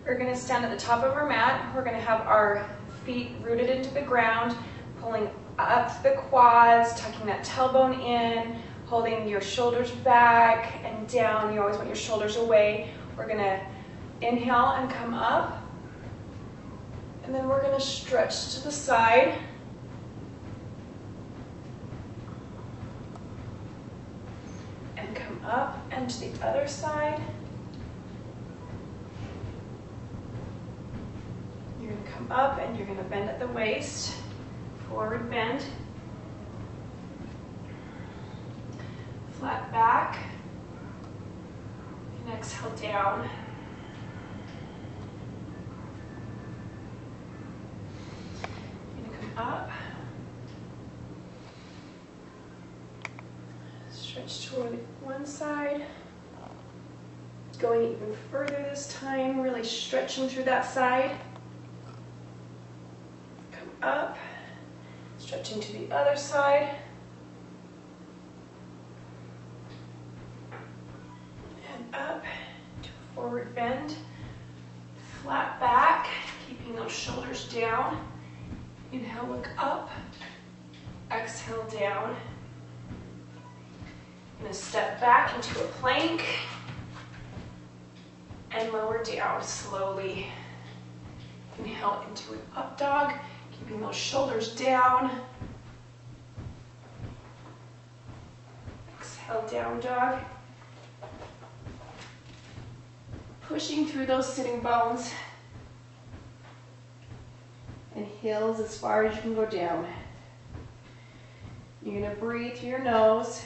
We're going to stand at the top of our mat. We're going to have our feet rooted into the ground, pulling up the quads, tucking that tailbone in, holding your shoulders back and down. You always want your shoulders away. We're going to inhale and come up. And then we're going to stretch to the side. And come up and to the other side. You're going to come up and you're going to bend at the waist. Forward bend. Flat back. And exhale down. You're going to come up. Stretch toward one side. Going even further this time, really stretching through that side. Come up. Stretching to the other side. And up to a forward bend. Flat back, keeping those shoulders down. Inhale, look up. Exhale, down. Gonna step back into a plank. And lower down slowly. Inhale into an up dog. Keeping those shoulders down. Exhale, down dog. Pushing through those sitting bones. And heels as far as you can go down. You're going to breathe through your nose.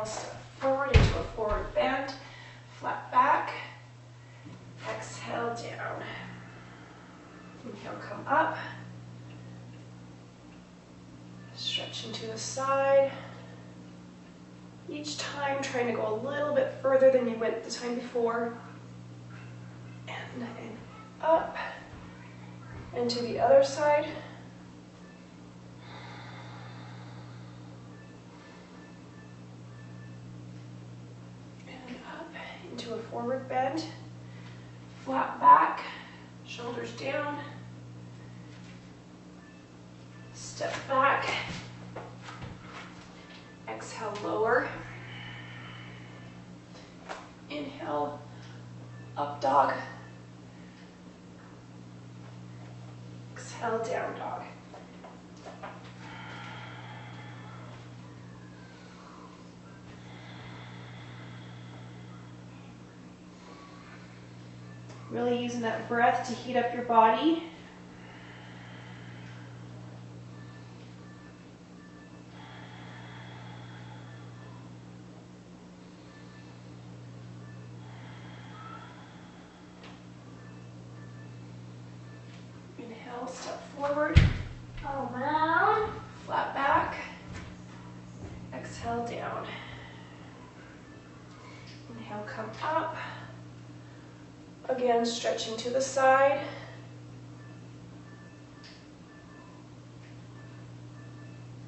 Step forward into a forward bend, flat back, exhale down. Inhale, come up, stretching to the side. Each time trying to go a little bit further than you went the time before. And up, and to the other side. Into a forward bend, flat back, shoulders down, step back, exhale, lower, inhale, up dog, exhale, down dog. Really using that breath to heat up your body. Inhale, step forward. Around. Flat back. Exhale, down. Inhale, come up. Again, stretching to the side.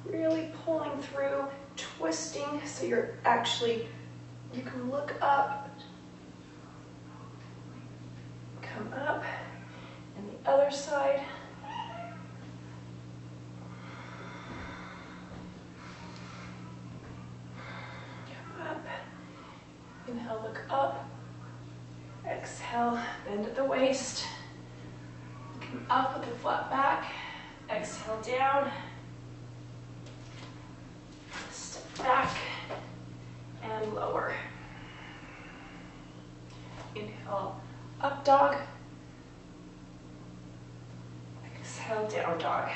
Really pulling through, twisting, so you can look up, come up, and the other side. Come up, inhale, look up. Exhale, bend at the waist. Come up with a flat back. Exhale, down. Step back and lower. Inhale, up dog. Exhale, down dog.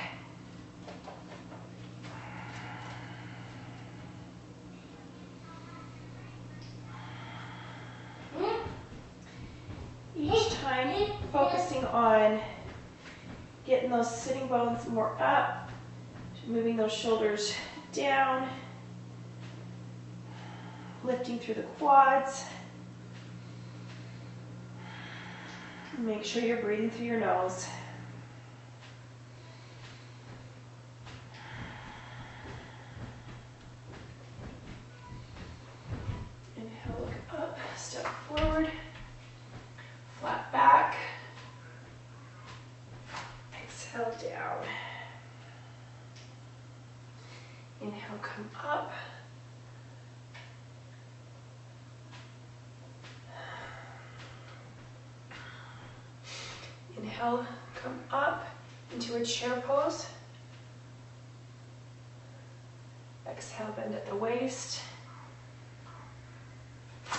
Each time focusing on getting those sitting bones more up, moving those shoulders down, lifting through the quads. Make sure you're breathing through your nose. Inhale, look up, step forward, flat back. Exhale, down. Inhale, come up. Inhale, come up into a chair pose. Exhale, bend at the waist.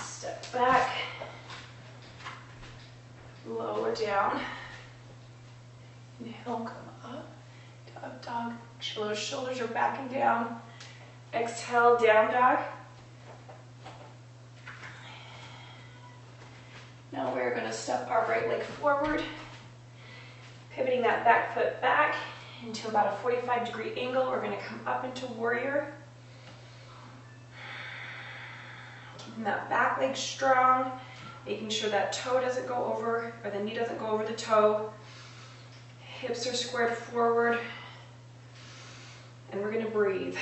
Step back. Lower down. Inhale, come up to up dog. Make sure those shoulders are backing down. Exhale, down dog. Now we're going to step our right leg forward, pivoting that back foot back into about a 45-degree angle. We're going to come up into warrior. Keeping that back leg strong, making sure that toe doesn't go over, or the knee doesn't go over the toe. Hips are squared forward, and we're going to breathe.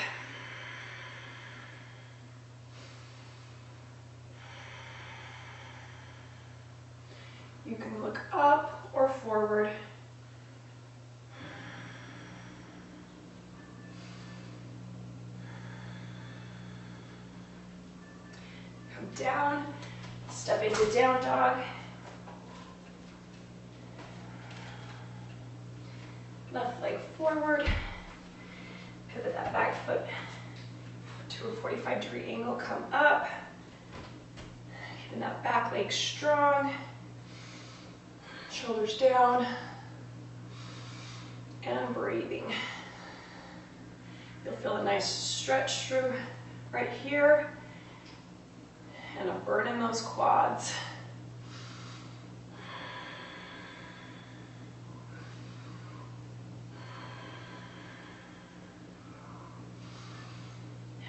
You can look up or forward. Come down, step into down dog. Left leg forward. Pivot that back foot to a 45-degree angle. Come up. Keeping that back leg strong. Shoulders down. And breathing. You'll feel a nice stretch through right here. And a burn in those quads.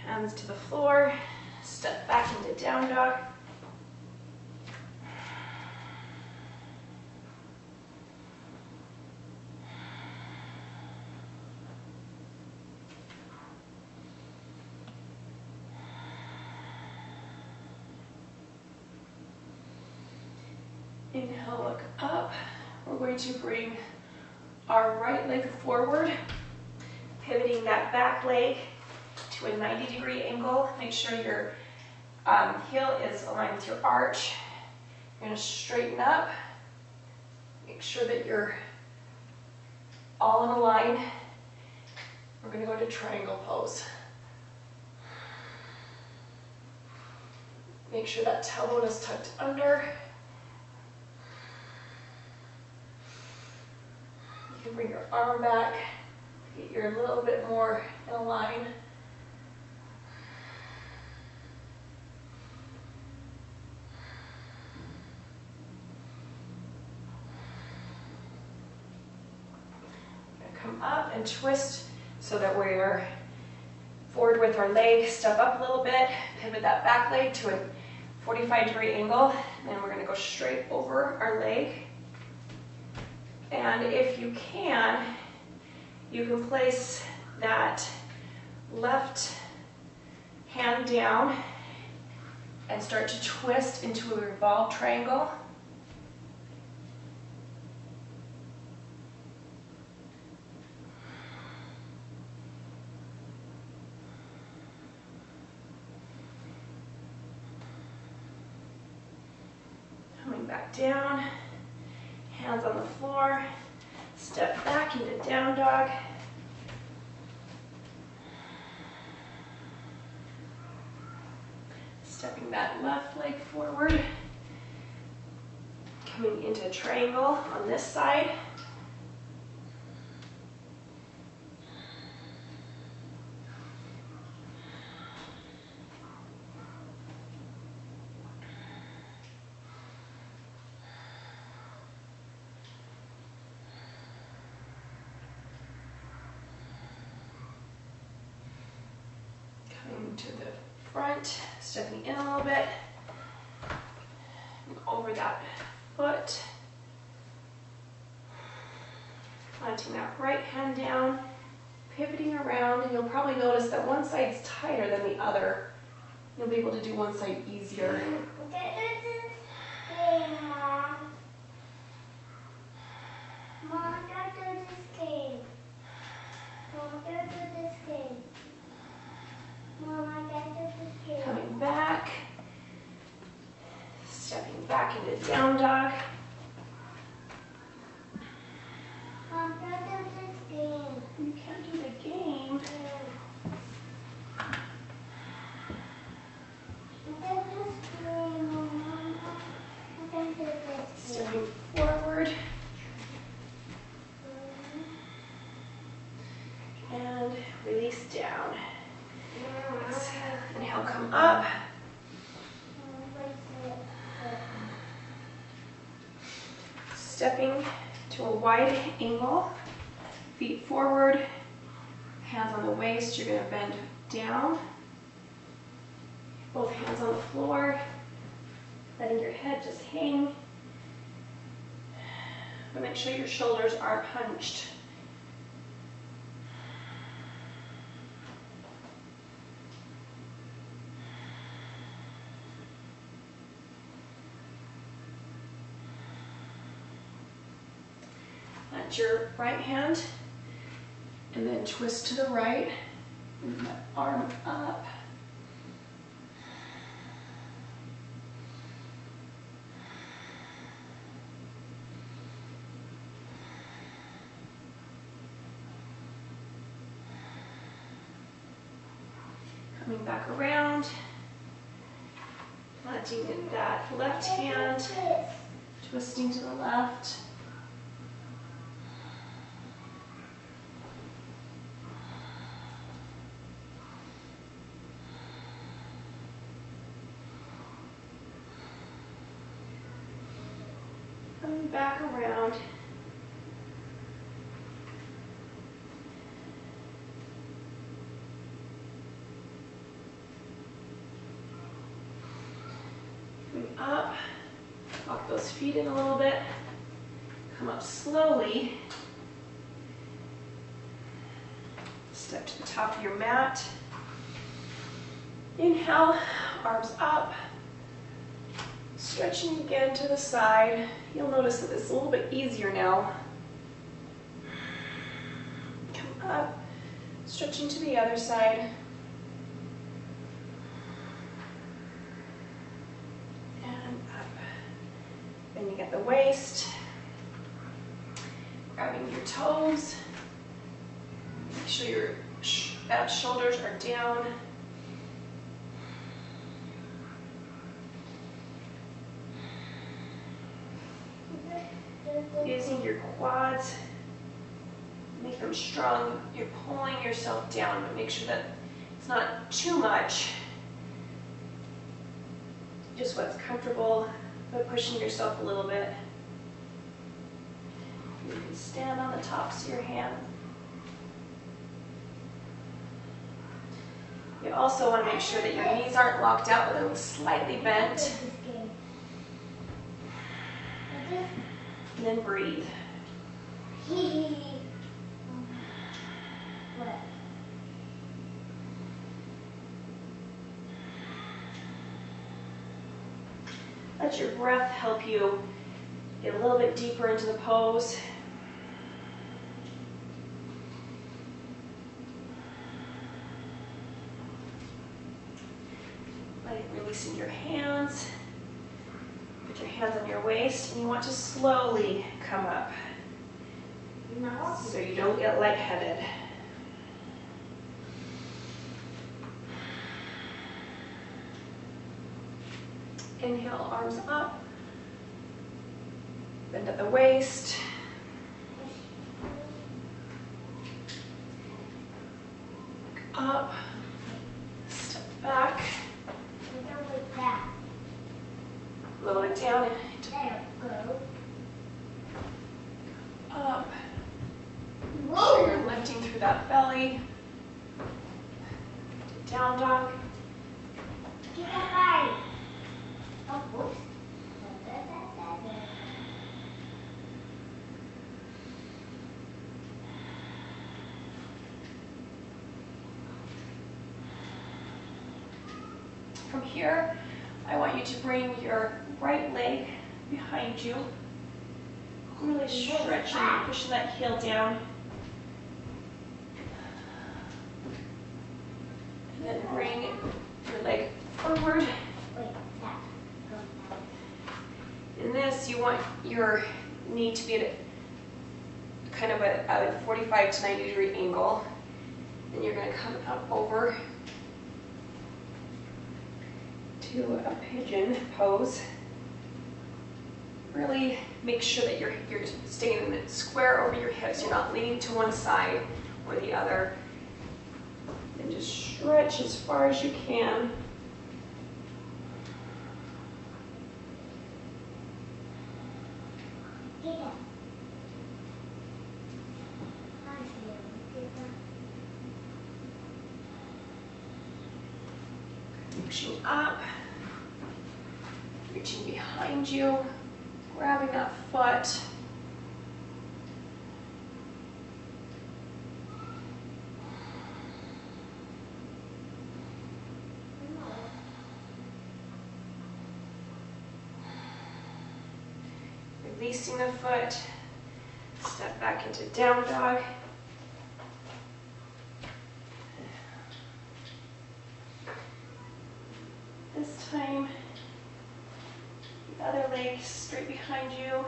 Hands to the floor, step back into down dog. Inhale, look up. We're going to bring our right leg forward, pivoting that back leg to a 90-degree angle. Make sure your heel is aligned with your arch. You're going to straighten up. Make sure that you're all in a line. We're going to go to triangle pose. Make sure that tailbone is tucked under. You can bring your arm back, get you a little bit more in a line. Come up and twist so that we're forward with our leg. Step up a little bit, pivot that back leg to a 45-degree angle, and then we're going to go straight over our leg. And if you can place that left hand down and start to twist into a revolved triangle. Back down, hands on the floor, step back into down dog. Stepping that left leg forward, coming into a triangle on this side. To the front, stepping in a little bit, over that foot, Planting that right hand down, pivoting around, and you'll probably notice that one side's tighter than the other. You'll be able to do one side easier. Coming back, stepping back into down dog. You can't do the game. Stepping forward. And release down. Inhale, come up. Stepping to a wide angle. Feet forward. Hands on the waist. You're going to bend down. Both hands on the floor. Letting your head just hang. But make sure your shoulders aren't hunched. Let your right hand and then twist to the right. Move that arm up. Coming back around, letting that left hand, twisting to the left. Coming back around. Up, walk those feet in a little bit, come up slowly, step to the top of your mat, inhale, arms up, stretching again to the side. You'll notice that it's a little bit easier now. Come up, stretching to the other side. Bending at the waist, grabbing your toes, make sure your shoulders are down. Using your quads, make them strong. You're pulling yourself down, but make sure that it's not too much. Just what's comfortable. By pushing yourself a little bit. You can stand on the tops of your hands. You also want to make sure that your knees aren't locked out, but they're slightly bent. And then breathe. Let your breath help you get a little bit deeper into the pose. Releasing your hands. Put your hands on your waist, and you want to slowly come up so you don't get lightheaded. Inhale, arms up. Bend at the waist. Up. Step back. Lower it down into up. Make sure you're lifting through that belly. Down dog. From here, I want you to bring your right leg behind you. Really stretching, pushing that heel down. And then bring your leg forward. In this, you want your knee to be at kind of a 45 to 90 degree angle. And you're going to come up over to a pigeon pose. Really make sure that you're staying square over your hips. You're not leaning to one side or the other. And just stretch as far as you can. Reaching up, reaching behind you, grabbing that foot. Releasing the foot, step back into down dog. This time, the other leg straight behind you.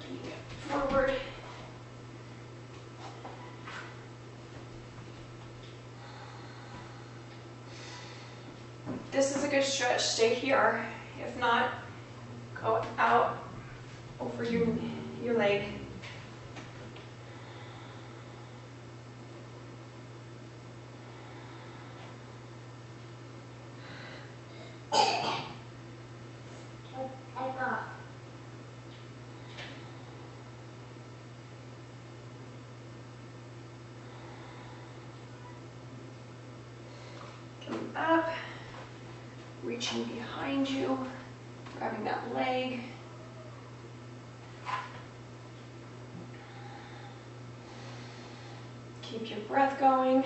Bringing it forward. This is a good stretch. Stay here. If not, go out over your leg. Come up, reaching behind you, grabbing that leg. Keep your breath going.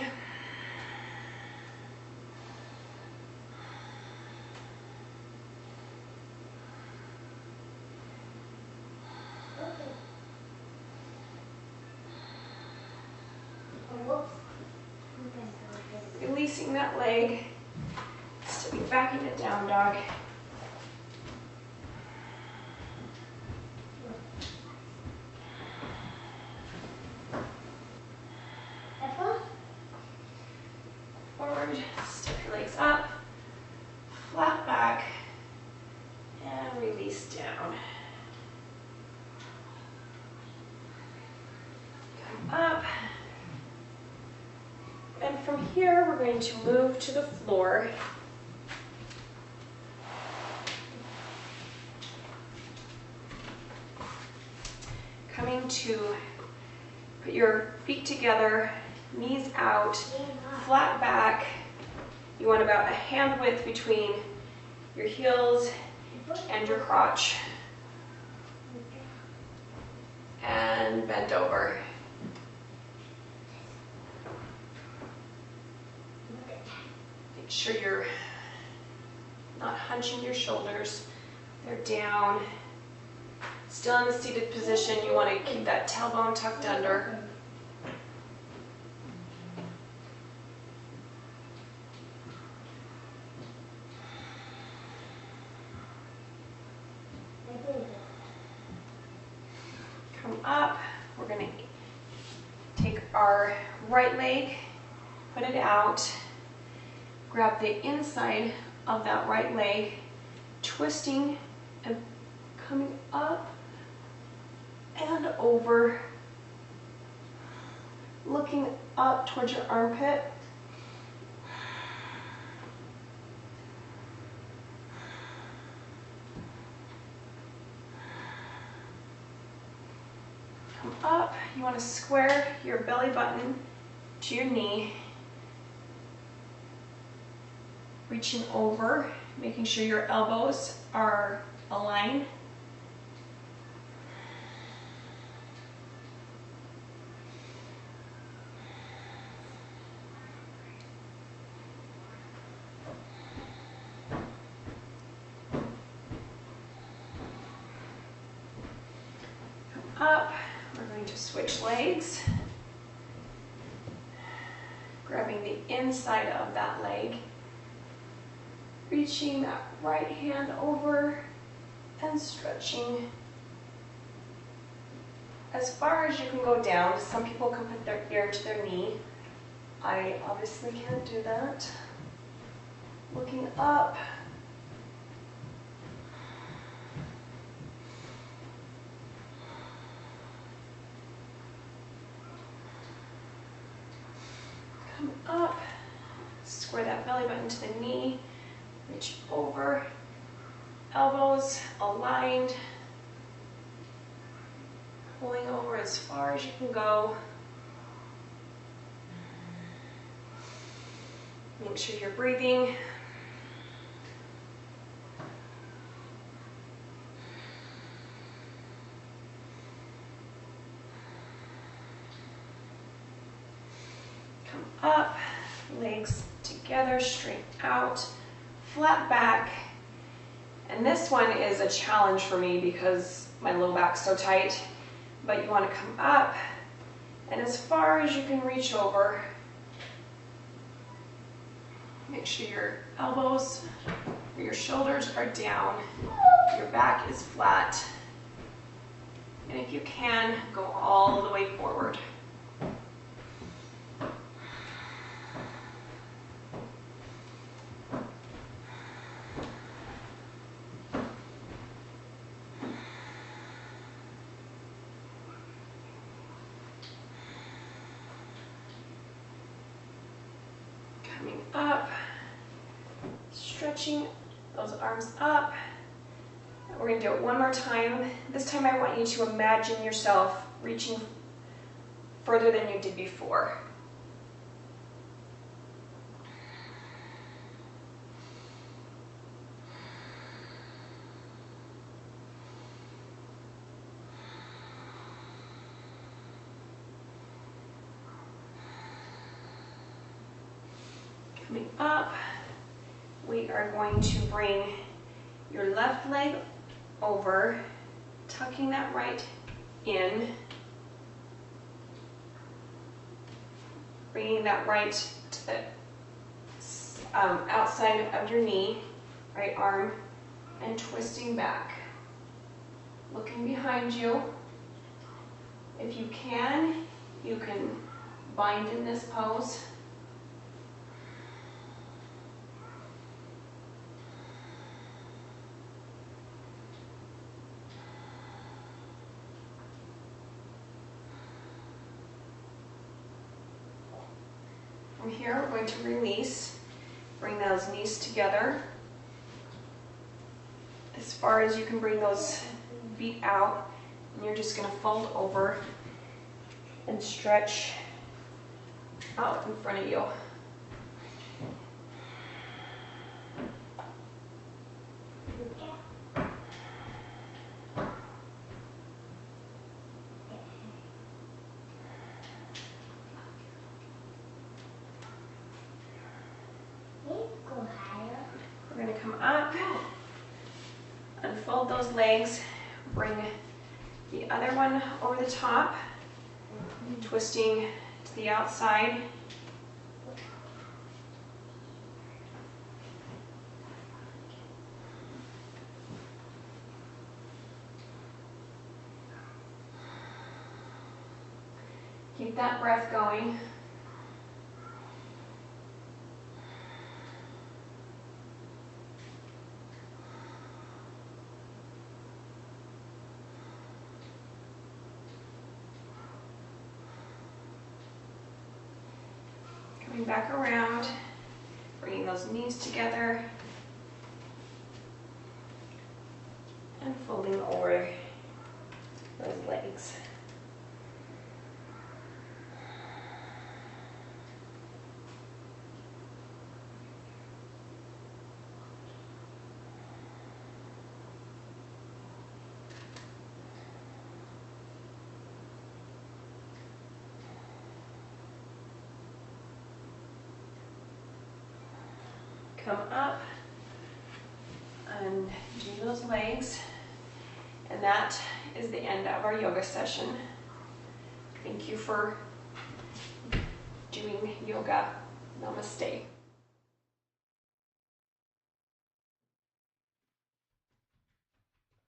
Releasing that leg, stepping back into down dog. Forward, step your legs up, flat back, and release down. Come up. And from here, we're going to move to the floor. Coming to put your feet together, knees out, flat back. You want about a hand width between your heels and your crotch. And bend over. Make sure you're not hunching your shoulders. They're down. Still in the seated position, you want to keep that tailbone tucked under. Come up. We're going to take our right leg, put it out, grab the inside of that right leg, twisting and coming up and over, looking up towards your armpit. Come up. You want to square your belly button to your knee, reaching over, making sure your elbows are aligned. up, we're going to switch legs. Grabbing the inside of that leg. Reaching that right hand over and stretching as far as you can go down. Some people can put their ear to their knee. I obviously can't do that. Looking up. Come up. Square that belly button to the knee. Reach over. Elbows aligned. Pulling over as far as you can go. Make sure you're breathing. Come up, legs together, straight out, flat back. And this one is a challenge for me because my low back's so tight. But you want to come up and as far as you can reach over. Make sure your elbows or your shoulders are down, your back is flat, and if you can, go all the way forward. Coming up, stretching those arms up. We're going to do it one more time. This time I want you to imagine yourself reaching further than you did before. Coming up, we are going to bring your left leg over, tucking that right in, bringing that right to the outside of your knee, right arm, and twisting back. Looking behind you. If you can bind in this pose. From here, we're going to release. Bring those knees together. As far as you can bring those feet out. And you're just going to fold over and stretch out in front of you. We're going to come up, unfold those legs, bring the other one over the top, twisting to the outside. Keep that breath going. Coming back around, bringing those knees together, and folding over those legs. Come up and do those legs. And that is the end of our yoga session. Thank you for doing yoga. Namaste.